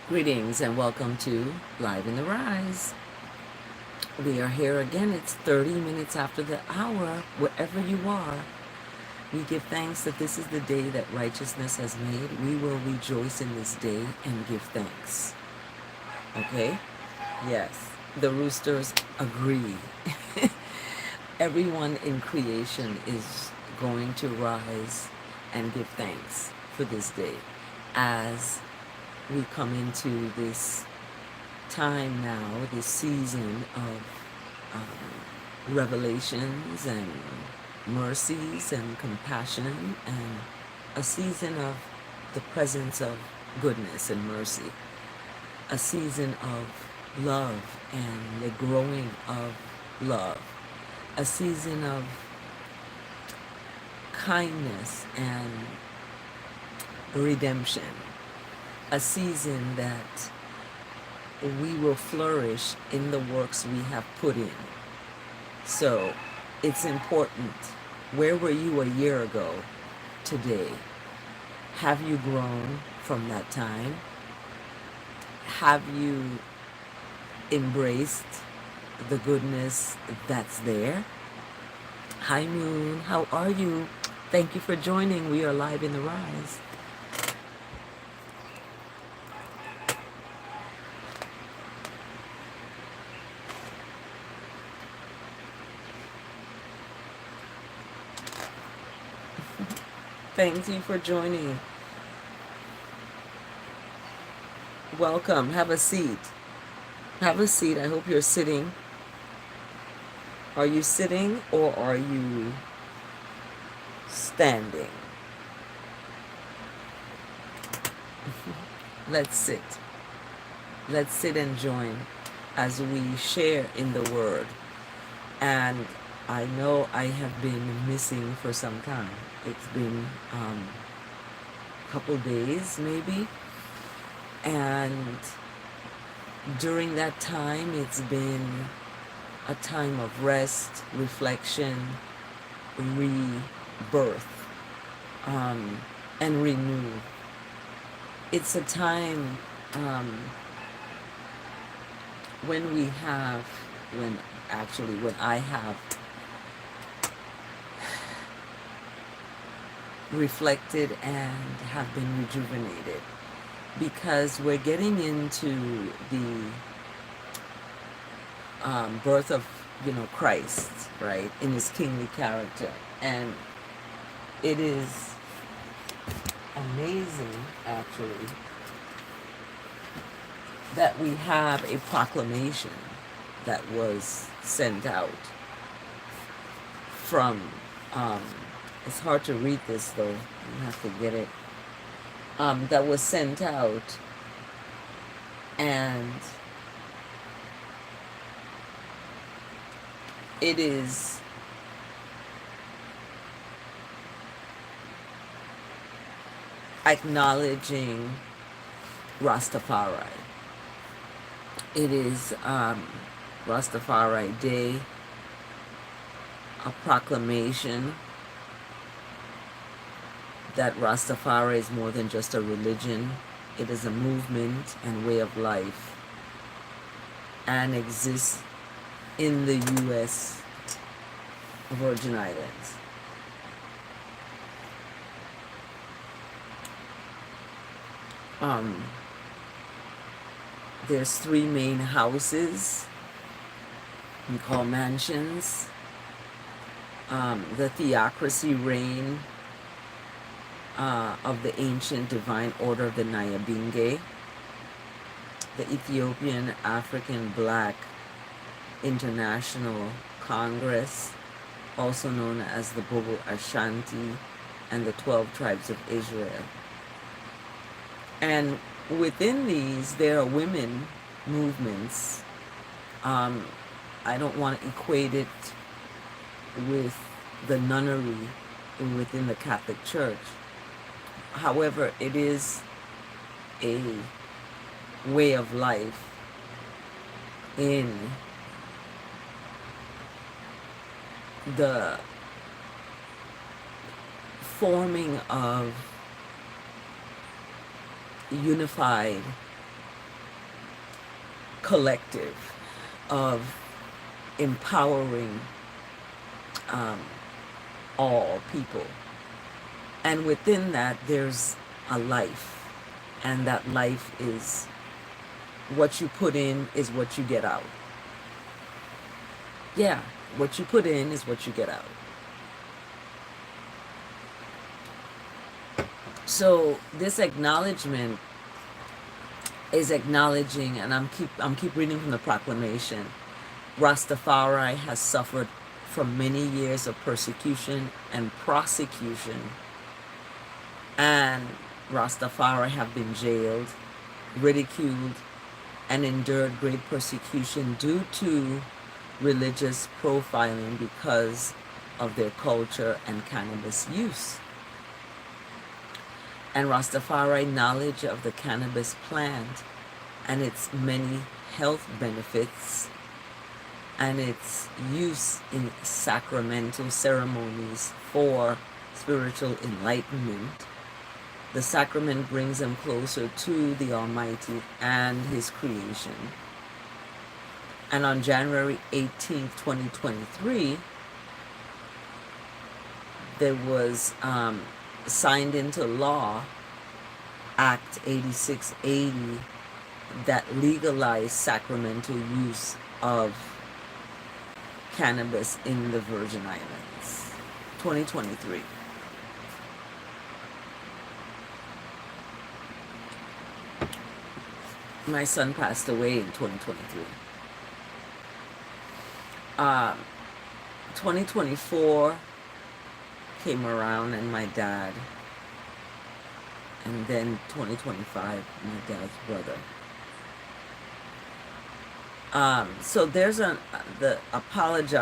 Greetings and welcome to Live in the Rise. We are here again. It's 30 minutes after the hour, wherever you are. We give thanks that this is the day that righteousness has made. We will rejoice in this day and give thanks. Okay? Yes. The roosters agree. Everyone in creation is going to rise and give thanks for this day as we come into this time now, this season of revelations and mercies and compassion, and a season of the presence of goodness and mercy, a season of love and the growing of love, a season of kindness and redemption, a season that we will flourish in the works we have put in. So it's important. Where were you a year ago today? Have you grown from that time? Have you embraced the goodness that's there? Hi Moon, how are you? Thank you for joining. We are live in the Rise. Thank you for joining. Welcome. Have a seat. Have a seat. I hope you're sitting. Are you sitting or are you standing? Let's sit. Let's sit and join as we share in the Word. And I know I have been missing for some time. It's been a couple days maybe. And during that time, it's been a time of rest, reflection, rebirth, and renew. It's a time when I have reflected and have been rejuvenated, because we're getting into the birth of Christ, right, in his kingly character. And it is amazing, actually, that we have a proclamation that was sent out from it's hard to read this though, you have to get it, that was sent out, and it is acknowledging Rastafari. It is Rastafari Day, a proclamation that Rastafari is more than just a religion. It is a movement and way of life, and exists in the U.S. Virgin Islands. There's three main houses we call mansions. The theocracy reign of the ancient divine order of the Nyabingi, the Ethiopian African Black International Congress, also known as the Bobo Ashanti, and the 12 tribes of Israel. And within these, there are women movements. I don't want to equate it with the nunnery within the Catholic Church. However, it is a way of life in the forming of unified collective of empowering all people. And within that, there's a life. And that life is what you put in is what you get out. Yeah, what you put in is what you get out. So this acknowledgement is acknowledging, and I'm keep reading from the proclamation. Rastafari has suffered from many years of persecution and prosecution, and Rastafari have been jailed, ridiculed, and endured great persecution due to religious profiling because of their culture and cannabis use. And Rastafari knowledge of the cannabis plant and its many health benefits and its use in sacramental ceremonies for spiritual enlightenment. The sacrament brings them closer to the Almighty and His creation. And on January 18th, 2023, there was signed into law Act 8680 that legalized sacramental use of cannabis in the Virgin Islands. 2023. My son passed away in 2023. 2024 came around and my dad, and then 2025 my dad's brother. So there's an apology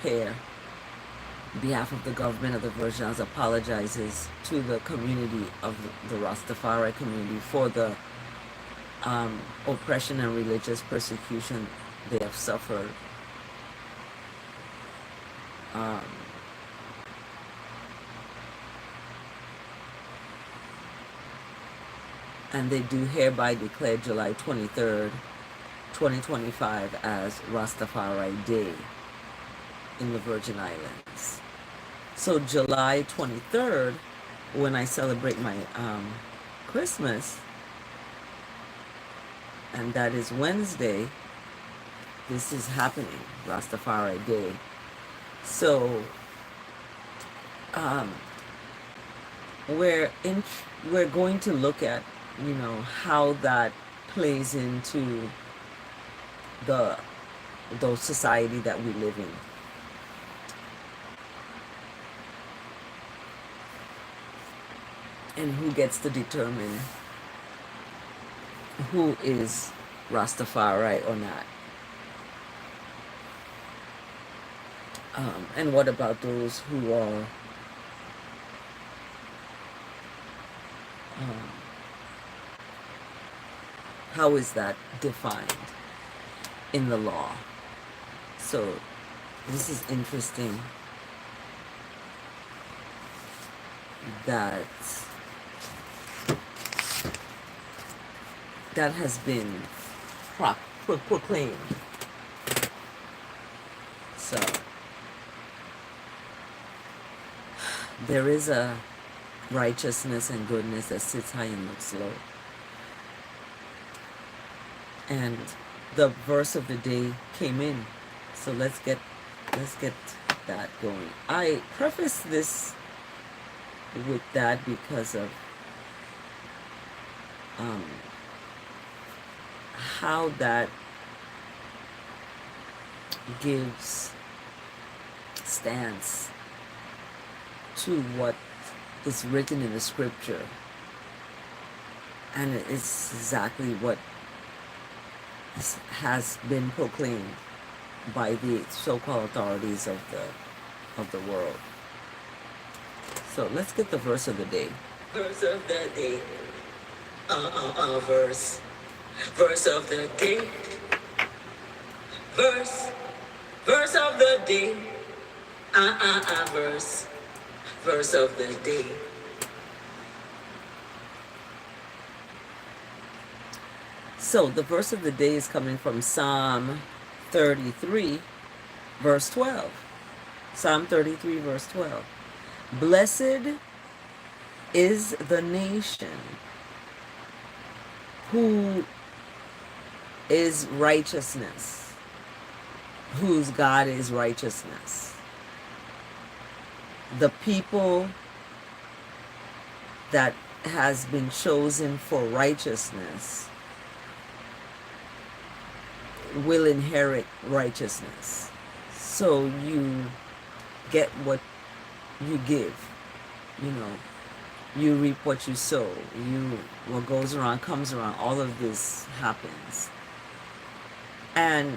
here on behalf of the government of the Virgin Islands, apologizes to the community of the Rastafari community for the oppression and religious persecution they have suffered. And they do hereby declare July 23rd, 2025 as Rastafari Day in the Virgin Islands. So July 23rd, when I celebrate my Christmas, and that is Wednesday, this is happening, Rastafari Day. So we're going to look at, you know, how that plays into the society that we live in. And who gets to determine who is Rastafari or not. And what about those who are how is that defined in the law? So this is interesting that has been proclaimed. So there is a righteousness and goodness that sits high and looks low. And the verse of the day came in. So let's get that going. I preface this with that because of how that gives stance to what is written in the scripture, and it's exactly what has been proclaimed by the so-called authorities of the world. So let's get the verse of the day. Verse of the day. Verse of the day. Verse of the day. Verse of the day. So the verse of the day is coming from Psalm 33, verse 12. Psalm 33, verse 12. Blessed is the nation who is righteousness, whose God is righteousness. The people that has been chosen for righteousness will inherit righteousness. So you get what you give, you know, you reap what you sow, what goes around comes around. All of this happens. And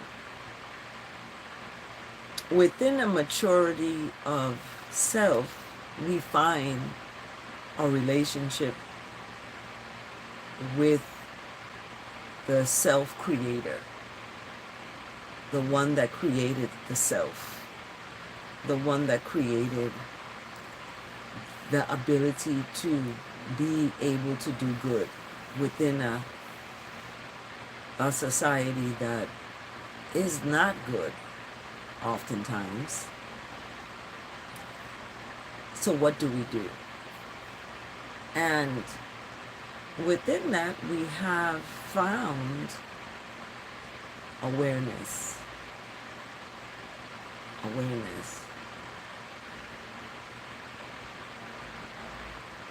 within a maturity of self, we find a relationship with the self-creator, the one that created the self, the one that created the ability to be able to do good within a society that is not good oftentimes. So what do we do? And within that, we have found awareness.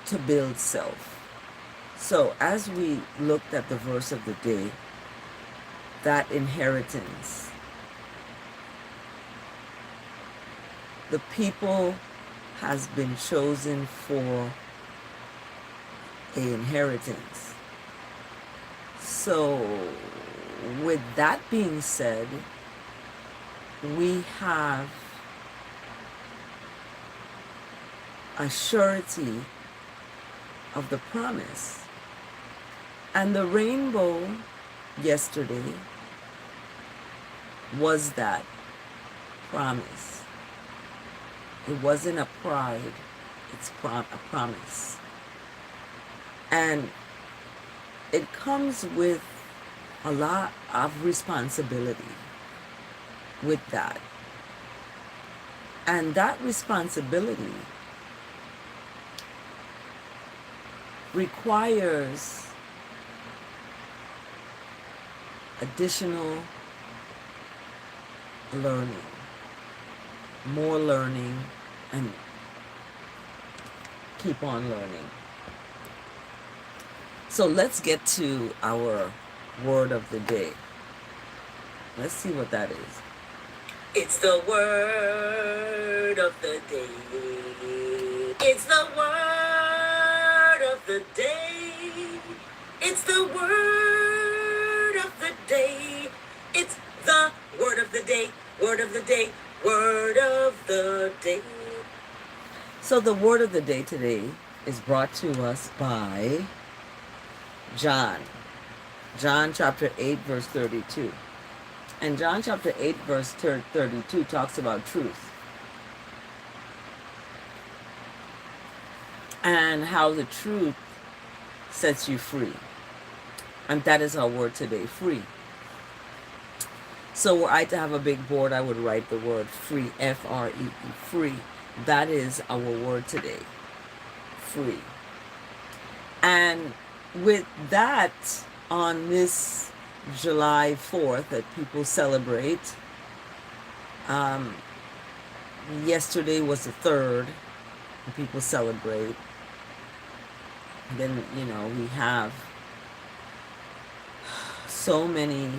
To build self. So as we looked at the verse of the day, that inheritance, the people has been chosen for an inheritance. So with that being said, we have a surety of the promise. And the rainbow yesterday was that promise. It wasn't a pride, it's a promise. And it comes with a lot of responsibility with that. And that responsibility requires additional learning, more learning, and keep on learning. So let's get to our word of the day. Let's see what that is. It's the word of the day. It's the word of the day. It's the word of the day. It's the word of the day. Word of the day. Word of the day. So the word of the day today is brought to us by John chapter 8, verse 32. And John chapter 8, verse 32 talks about truth. And how the truth sets you free. And that is our word today, free. So were I to have a big board, I would write the word free, F-R-E-E, free. That is our word today, free. And with that, on this July 4th that people celebrate, yesterday was the 3rd, and people celebrate. And then, we have so many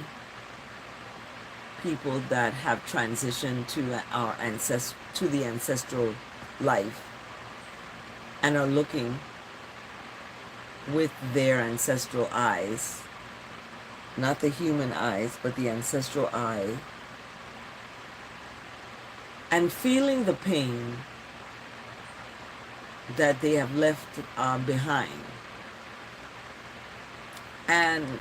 people that have transitioned to the ancestral life and are looking with their ancestral eyes, not the human eyes, but the ancestral eye, and feeling the pain that they have left behind. And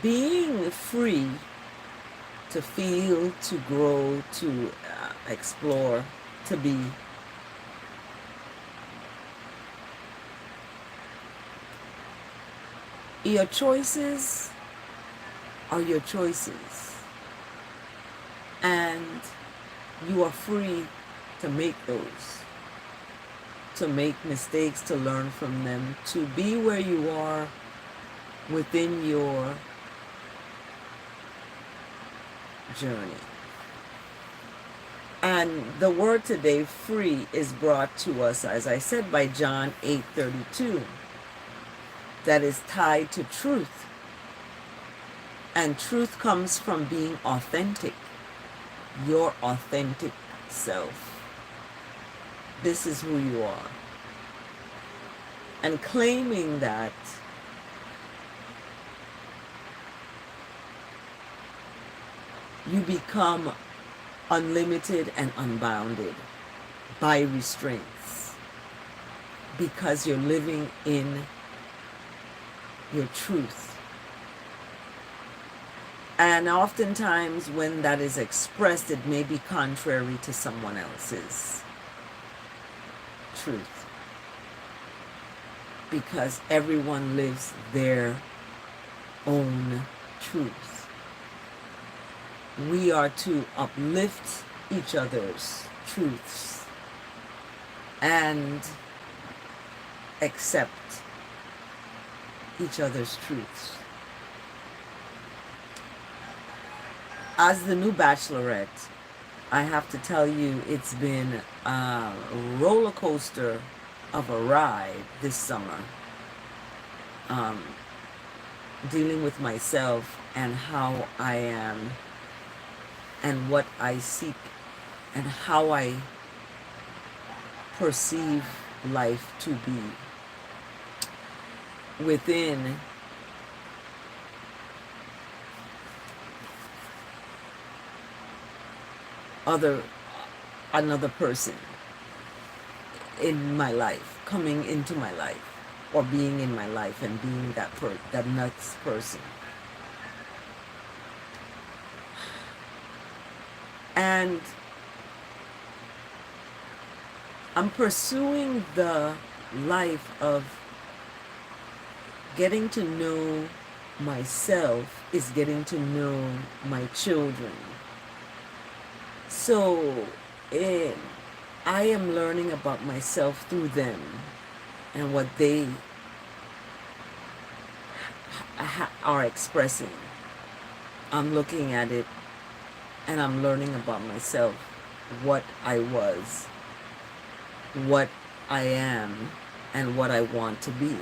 being free to feel, to grow, to explore, to be, Your choices are your choices, and you are free to make those, to make mistakes, to learn from them, to be where you are within your journey. And the word today, free, is brought to us, as I said, by John 8:32, that is tied to truth. And truth comes from being authentic, your authentic self. This is who you are. And claiming that, you become unlimited and unbounded by restraints, because you're living in your truth. And oftentimes when that is expressed, it may be contrary to someone else's truth, because everyone lives their own truth. We are to uplift each other's truths and accept each other's truths. As the new Bachelorette, I have to tell you, it's been a roller coaster of a ride this summer, dealing with myself and how I am and what I seek and how I perceive life to be within another person in my life, coming into my life, or being in my life and being that next person. And I'm pursuing the life of getting to know myself is getting to know my children. So I am learning about myself through them and what they are expressing. I'm looking at it and I'm learning about myself, what I was, what I am, and what I want to be.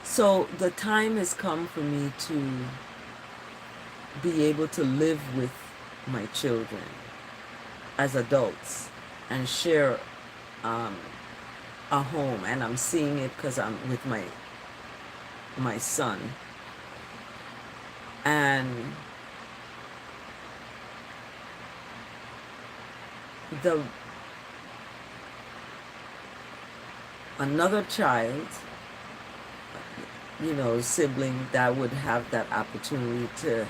So the time has come for me to be able to live with my children as adults and share a home. And I'm seeing it because I'm with my son. And another child, sibling, that would have that opportunity to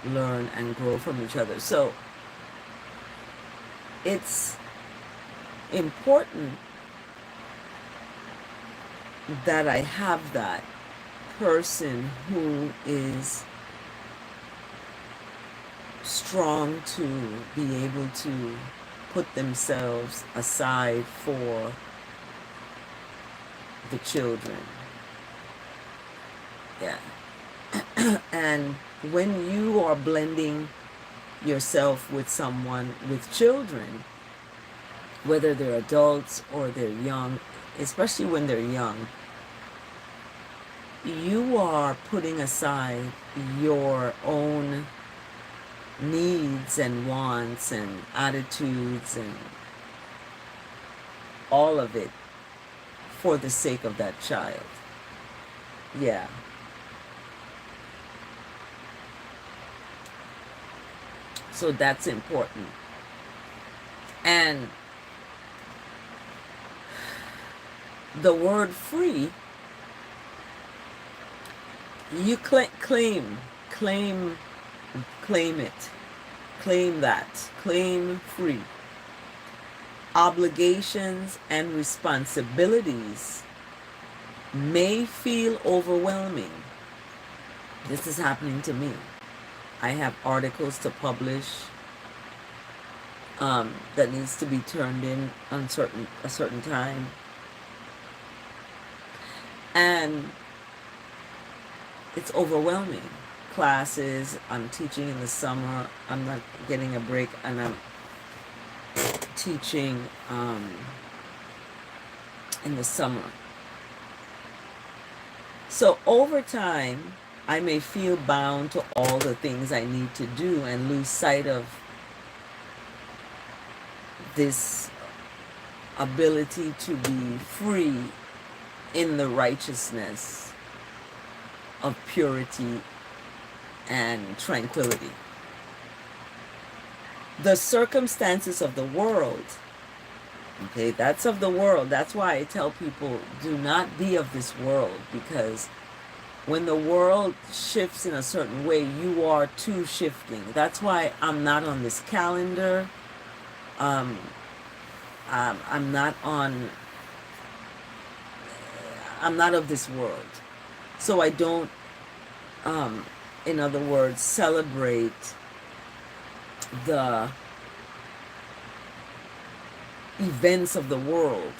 learn and grow from each other. So it's important that I have that person who is strong to be able to put themselves aside for the children. Yeah. And when you are blending yourself with someone with children, whether they're adults or they're young, especially when they're young, you are putting aside your own needs and wants and attitudes and all of it for the sake of that child. Yeah. So that's important. And the word free, you claim it. Claim that. Claim free. Obligations and responsibilities may feel overwhelming. This is happening to me. I have articles to publish that needs to be turned in on a certain time. And it's overwhelming. Classes, I'm teaching in the summer, I'm not getting a break, and I'm teaching in the summer. So over time, I may feel bound to all the things I need to do and lose sight of this ability to be free in the righteousness of purity and tranquility. The circumstances of the world, okay, that's of the world. That's why I tell people, do not be of this world, because when the world shifts in a certain way, you are too shifting. That's why I'm not on this calendar. I'm not of this world. So I don't, in other words, celebrate the events of the world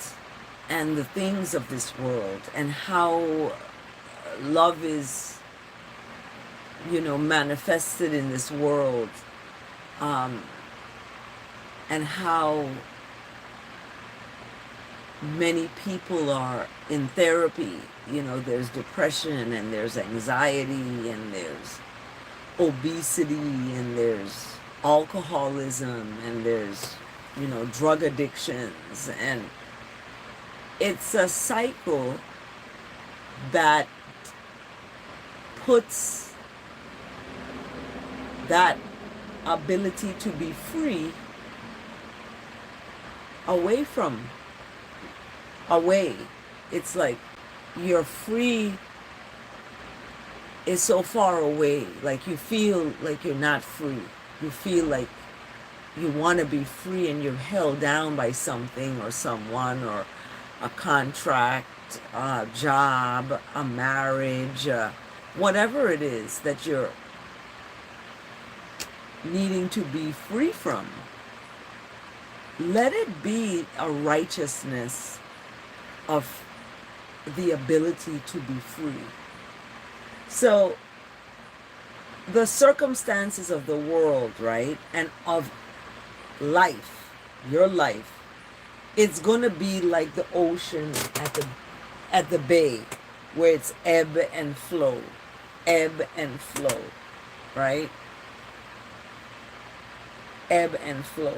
and the things of this world and how love is, manifested in this world, and how many people are in therapy. There's depression and there's anxiety and there's obesity and there's alcoholism and there's, drug addictions. And it's a cycle that puts that ability to be free away. It's like you're free is so far away. Like you feel like you're not free. You feel like you want to be free and you're held down by something or someone or a contract, a job, a marriage, whatever it is that you're needing to be free from. Let it be a righteousness of the ability to be free. So the circumstances of the world, right, and of life, your life, it's going to be like the ocean at the bay, where it's ebb and flow, right? Ebb and flow.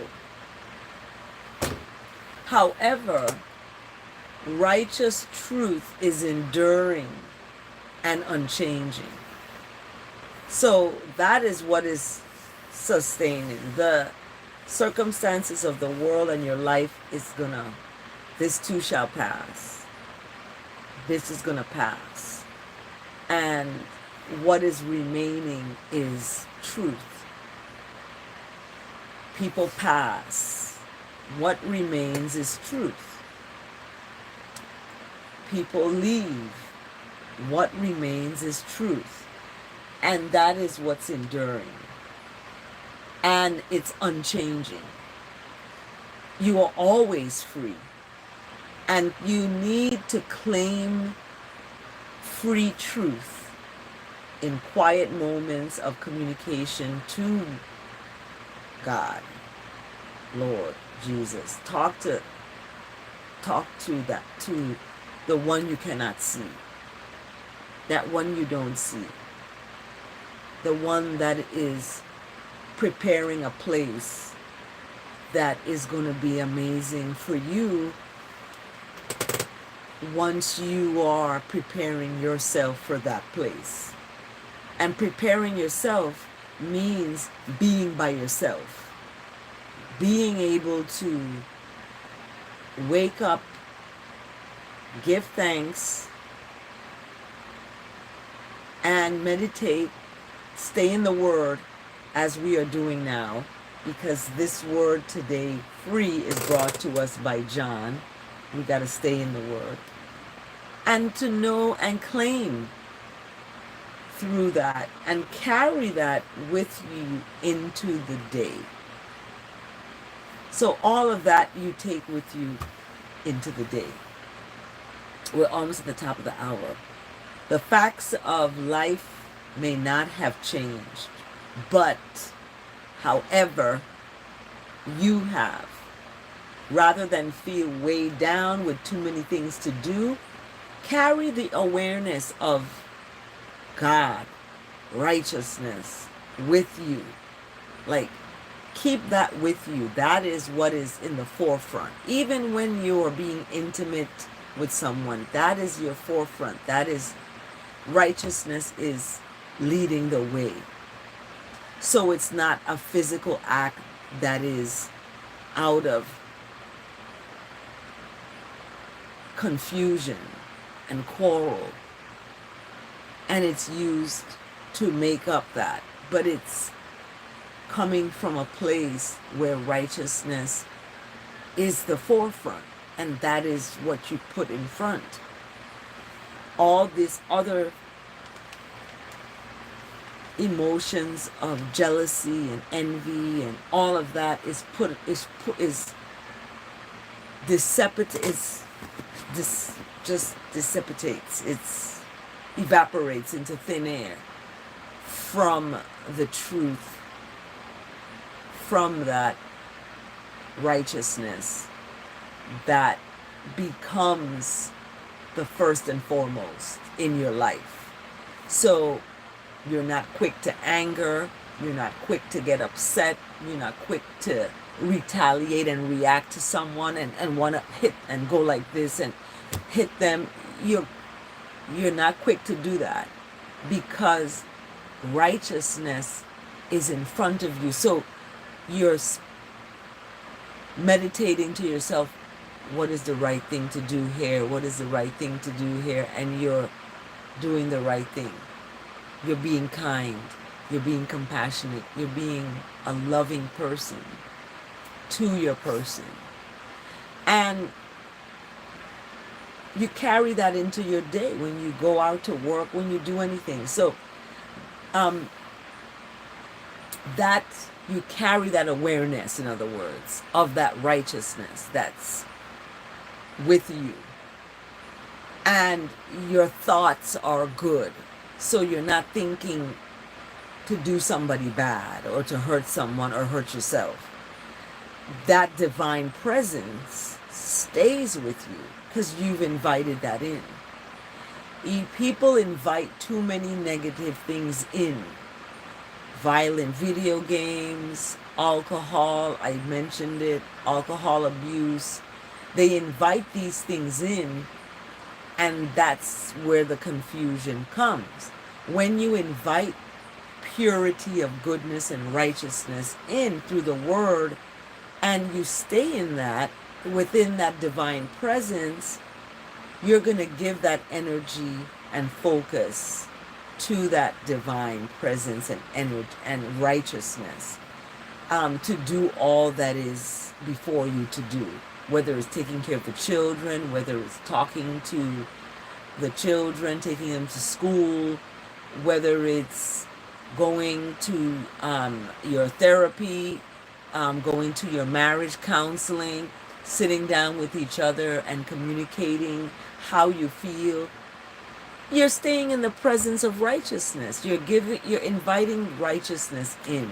However, righteous truth is enduring and unchanging. So that is what is sustaining. The circumstances of the world and your life is gonna, this too shall pass. This is gonna pass. And what is remaining is truth. People pass. What remains is truth. People leave. What remains is truth. And that is what's enduring. And it's unchanging. You are always free. And you need to claim free truth in quiet moments of communication to God, Lord, Jesus. Talk to the one you cannot see. That one you don't see. The one that is preparing a place that is going to be amazing for you once you are preparing yourself for that place. And preparing yourself means being by yourself. Being able to wake up, give thanks, and meditate, stay in the Word as we are doing now, because this word today, free, is brought to us by John. We got to stay in the Word. and to know and claim through that and carry that with you into the day. So all of that you take with you into the day. We're almost at the top of the hour. The facts of life may not have changed, but however, you have. Rather than feel weighed down with too many things to do, carry the awareness of God, righteousness with you. Like, keep that with you. That is what is in the forefront. Even when you're being intimate with someone, that is your forefront. That is, righteousness is leading the way. So it's not a physical act that is out of confusion and quarrel, and it's used to make up that, but it's coming from a place where righteousness is the forefront, and that is what you put in front. All this other emotions of jealousy and envy and all of that is just dissipates. It's evaporates into thin air from the truth, from that righteousness that becomes the first and foremost in your life. So you're not quick to anger, you're not quick to get upset, you're not quick to retaliate and react to someone and want to hit and go like this and hit them. You're not quick to do that because righteousness is in front of you. So you're meditating to yourself, what is the right thing to do here? What is the right thing to do here? And you're doing the right thing. You're being kind. You're being compassionate. You're being a loving person to your person. And you carry that into your day when you go out to work, when you do anything. So that you carry that awareness, in other words, of that righteousness that's with you. And your thoughts are good. So you're not thinking to do somebody bad or to hurt someone or hurt yourself. That divine presence stays with you because you've invited that in. People invite too many negative things in. Violent video games, alcohol, I mentioned it, alcohol abuse. They invite these things in, and that's where the confusion comes. When you invite purity of goodness and righteousness in through the word, and you stay in that, within that divine presence, you're going to give that energy and focus to that divine presence and energy and righteousness, to do all that is before you to do, whether it's taking care of the children, whether it's talking to the children, taking them to school, whether it's going to your therapy, going to your marriage counseling, sitting down with each other and communicating how you feel. You're staying in the presence of righteousness. You're inviting righteousness in.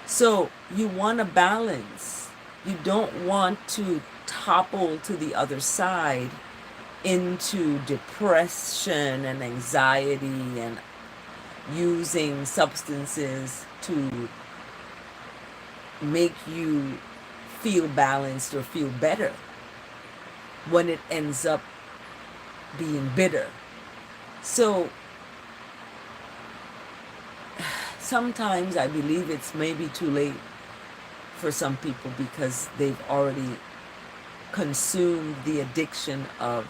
So you want a balance. You don't want to topple to the other side into depression and anxiety and using substances to make you feel balanced or feel better when it ends up being bitter. So sometimes I believe it's maybe too late for some people because they've already consumed the addiction of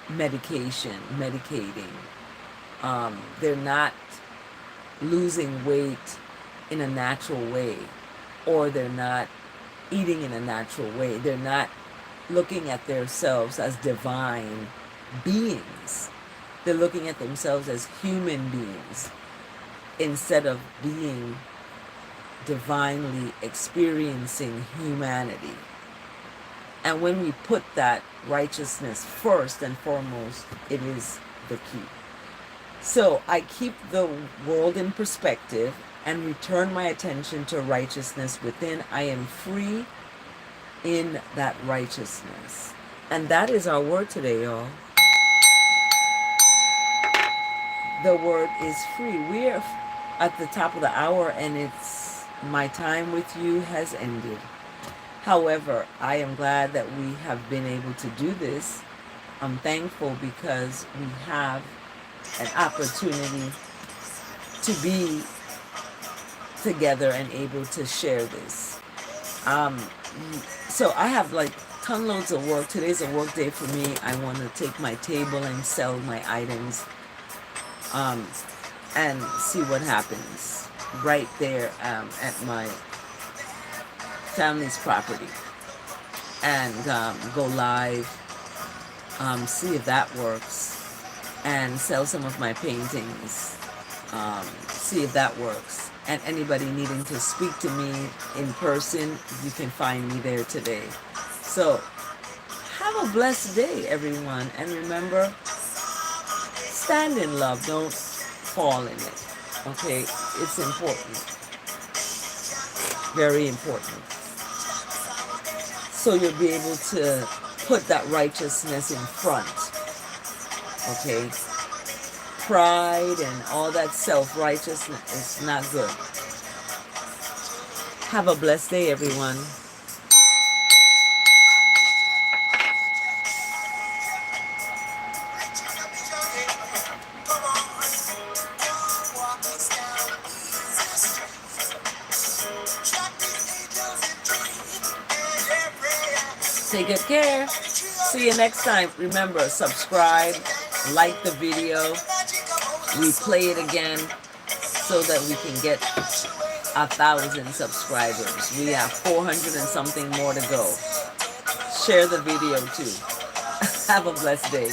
medicating. They're not losing weight in a natural way, or they're not eating in a natural way. They're not looking at themselves as divine beings. They're looking at themselves as human beings instead of being divinely experiencing humanity. And when we put that righteousness first and foremost, it is the key. So I keep the world in perspective and return my attention to righteousness within. I am free in that righteousness. And that is our word today, y'all. The word is free. We are at the top of the hour, and it's my time with you has ended. However, I am glad that we have been able to do this. I'm thankful because we have an opportunity to be together and able to share this. So I have like ton loads of work. Today's a work day for me. I want to take my table and sell my items, and see what happens right there at my family's property, and go live, see if that works, and sell some of my paintings, see if that works. And anybody needing to speak to me in person, you can find me there today. So have a blessed day, everyone, and remember, stand in love, don't fall in it. Okay, it's important, very important. So you'll be able to put that righteousness in front. Okay, pride and all that self-righteousness is not good. Have a blessed day, everyone. Take good care. See you next time. Remember, subscribe, like the video, replay it again so that we can get 1,000 subscribers. We have 400 and something more to go. Share the video too. Have a blessed day.